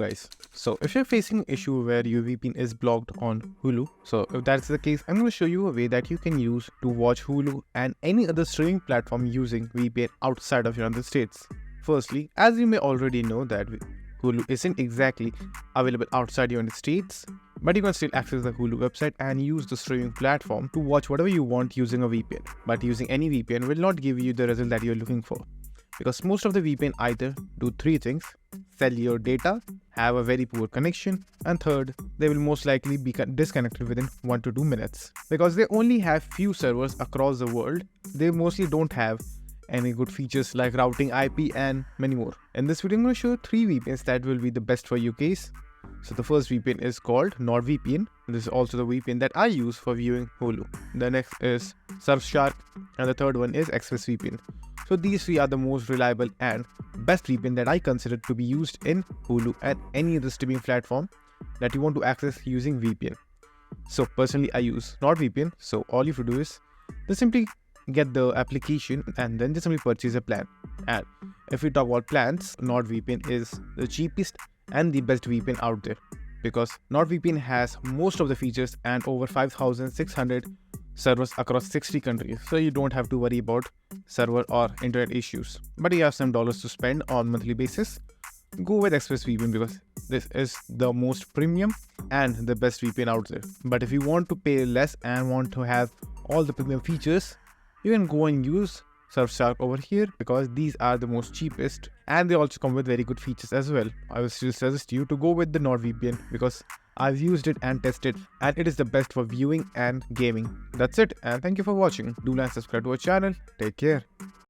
Guys, so if you're facing an issue where your VPN is blocked on Hulu, so if that's the case, I'm going to show you a way that you can use to watch Hulu and any other streaming platform using VPN outside of United States. Firstly, as you may already know that Hulu isn't exactly available outside United States, but you can still access the Hulu website and use the streaming platform to watch whatever you want using a VPN. But using any VPN will not give you the result that you're looking for, because most of the VPN either do three things: sell your data, have a very poor connection, and third, they will most likely be disconnected within 1 to 2 minutes. Because they only have few servers across the world, they mostly don't have any good features like routing, IP, and many more. In this video, I'm going to show 3 VPNs that will be the best for your case. So the first VPN is called NordVPN. This is also the VPN that I use for viewing Hulu. The next is Surfshark, and the third one is ExpressVPN. So these three are the most reliable and best VPN that I consider to be used in Hulu and any other streaming platform that you want to access using VPN. So personally, I use NordVPN. So all you have to do is just simply get the application and then just simply purchase a plan. And if we talk about plans, NordVPN is the cheapest and the best VPN out there, because NordVPN has most of the features and over 5,600 servers across 60 countries, so you don't have to worry about server or internet issues. But you have some dollars to spend on monthly basis. Go with ExpressVPN because this is the most premium and the best VPN out there. But if you want to pay less and want to have all the premium features, you can go and use Surfshark over here, because these are the most cheapest and they also come with very good features as well. I will still suggest you to go with the NordVPN because I've used it and tested and it is the best for viewing and gaming. That's it, and thank you for watching. Do like and subscribe to our channel. Take care.